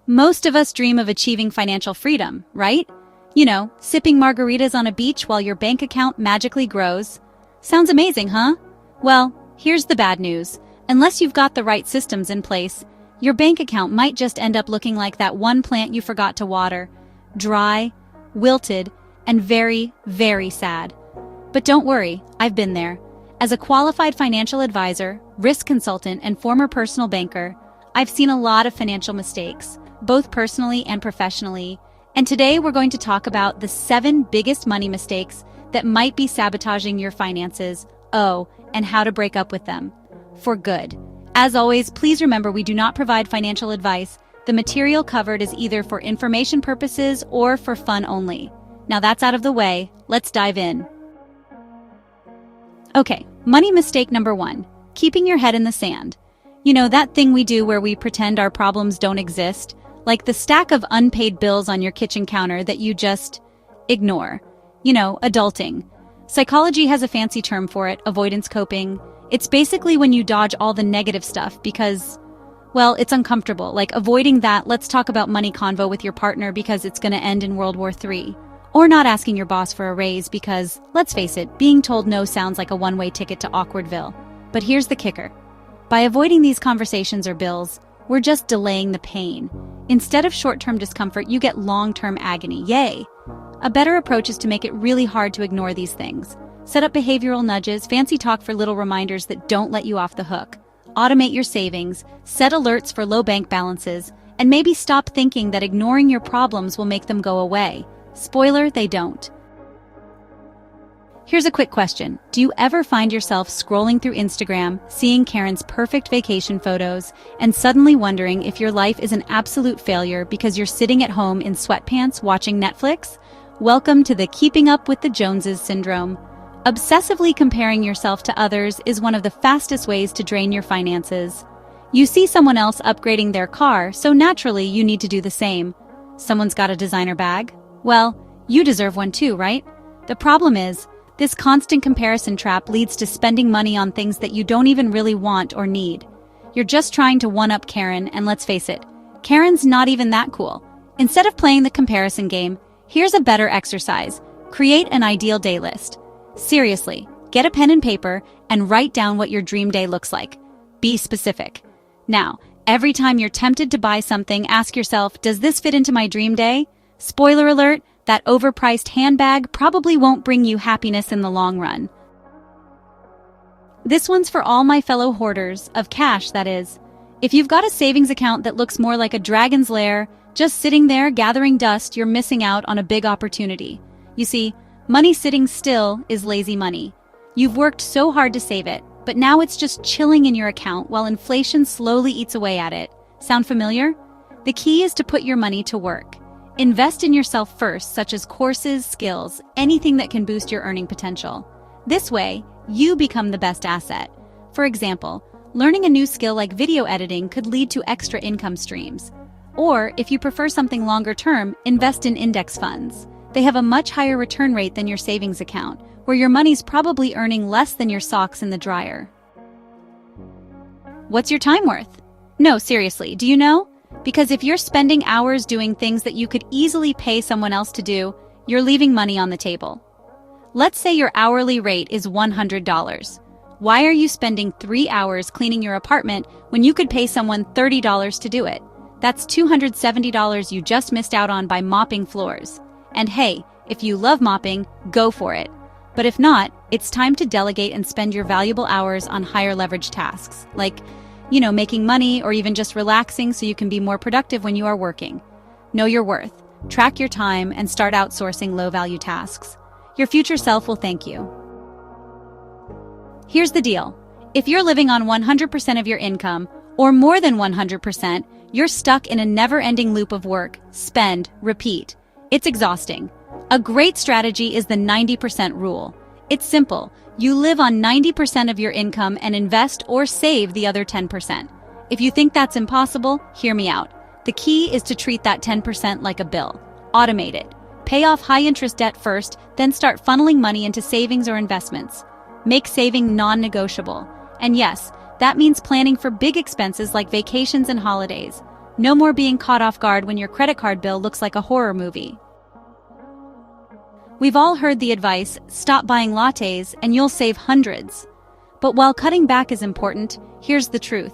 Most of us dream of achieving financial freedom, right? You know, sipping margaritas on a beach while your bank account magically grows. Sounds amazing, huh? Well, here's the bad news. Unless you've got the right systems in place, your bank account might just end up looking like that one plant you forgot to water. Dry, wilted, and very, very sad. But don't worry, I've been there. As a qualified financial advisor, risk consultant, and former personal banker, I've seen a lot of financial mistakes, both personally and professionally. And today we're going to talk about the 7 biggest money mistakes that might be sabotaging your finances, and how to break up with them. For good. As always, please remember we do not provide financial advice. The material covered is either for information purposes or for fun only. Now that's out of the way, let's dive in. Okay, money mistake number 1, keeping your head in the sand. You know, that thing we do where we pretend our problems don't exist, like the stack of unpaid bills on your kitchen counter that you just ignore. You know, adulting. Psychology has a fancy term for it, avoidance coping. It's basically when you dodge all the negative stuff because, well, it's uncomfortable. Like avoiding that, let's talk about money convo with your partner because it's going to end in World War III. Or not asking your boss for a raise because, let's face it, being told no sounds like a one-way ticket to Awkwardville. But here's the kicker. By avoiding these conversations or bills, we're just delaying the pain. Instead of short-term discomfort, you get long-term agony. Yay! A better approach is to make it really hard to ignore these things. Set up behavioral nudges, fancy talk for little reminders that don't let you off the hook. Automate your savings, set alerts for low bank balances, and maybe stop thinking that ignoring your problems will make them go away. Spoiler, they don't. Here's a quick question. Do you ever find yourself scrolling through Instagram, seeing Karen's perfect vacation photos, and suddenly wondering if your life is an absolute failure because you're sitting at home in sweatpants watching Netflix? Welcome to the Keeping Up with the Joneses syndrome. Obsessively comparing yourself to others is one of the fastest ways to drain your finances. You see someone else upgrading their car, so naturally you need to do the same. Someone's got a designer bag? Well, you deserve one too, right? The problem is, this constant comparison trap leads to spending money on things that you don't even really want or need. You're just trying to one-up Karen, and let's face it, Karen's not even that cool. Instead of playing the comparison game, here's a better exercise. Create an ideal day list. Seriously, get a pen and paper and write down what your dream day looks like. Be specific. Now, every time you're tempted to buy something, ask yourself, does this fit into my dream day? Spoiler alert, that overpriced handbag probably won't bring you happiness in the long run. This one's for all my fellow hoarders, of cash that is. If you've got a savings account that looks more like a dragon's lair, just sitting there gathering dust, you're missing out on a big opportunity. You see, money sitting still is lazy money. You've worked so hard to save it, but now it's just chilling in your account while inflation slowly eats away at it. Sound familiar? The key is to put your money to work. Invest in yourself first, such as courses, skills, anything that can boost your earning potential. This way, you become the best asset. For example, learning a new skill like video editing could lead to extra income streams. Or, if you prefer something longer term, invest in index funds. They have a much higher return rate than your savings account, where your money's probably earning less than your socks in the dryer. What's your time worth? No, seriously, do you know? Because if you're spending hours doing things that you could easily pay someone else to do, you're leaving money on the table. Let's say your hourly rate is $100. Why are you spending 3 hours cleaning your apartment when you could pay someone $30 to do it? That's $270 you just missed out on by mopping floors. And hey, if you love mopping, go for it. But if not, it's time to delegate and spend your valuable hours on higher leverage tasks, like, making money or even just relaxing so you can be more productive when you are working. Know your worth, track your time, and start outsourcing low-value tasks. Your future self will thank you. Here's the deal. If you're living on 100% of your income, or more than 100%, you're stuck in a never-ending loop of work, spend, repeat. It's exhausting. A great strategy is the 90% rule. It's simple. You live on 90% of your income and invest or save the other 10%. If you think that's impossible, hear me out. The key is to treat that 10% like a bill. Automate it. Pay off high-interest debt first, then start funneling money into savings or investments. Make saving non-negotiable. And yes, that means planning for big expenses like vacations and holidays. No more being caught off guard when your credit card bill looks like a horror movie. We've all heard the advice, stop buying lattes and you'll save hundreds. But while cutting back is important, here's the truth.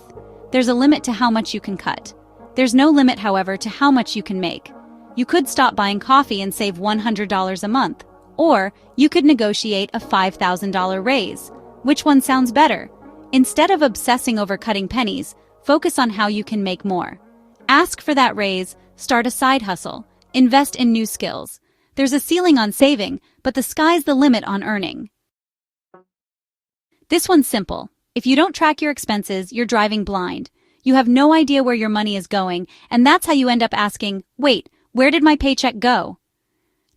There's a limit to how much you can cut. There's no limit, however, to how much you can make. You could stop buying coffee and save $100 a month. Or you could negotiate a $5,000 raise. Which one sounds better? Instead of obsessing over cutting pennies, focus on how you can make more. Ask for that raise, start a side hustle, invest in new skills. There's a ceiling on saving, but the sky's the limit on earning. This one's simple. If you don't track your expenses, you're driving blind. You have no idea where your money is going, and that's how you end up asking, wait, where did my paycheck go?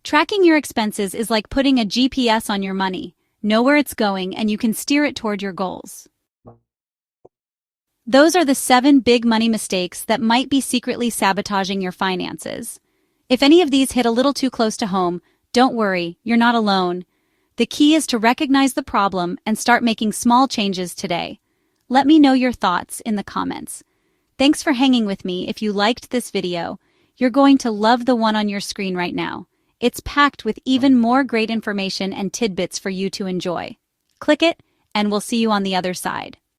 Tracking your expenses is like putting a GPS on your money. Know where it's going, and you can steer it toward your goals. Those are the 7 big money mistakes that might be secretly sabotaging your finances. If any of these hit a little too close to home, don't worry, you're not alone. The key is to recognize the problem and start making small changes today. Let me know your thoughts in the comments. Thanks for hanging with me. If you liked this video, you're going to love the one on your screen right now. It's packed with even more great information and tidbits for you to enjoy. Click it, and we'll see you on the other side.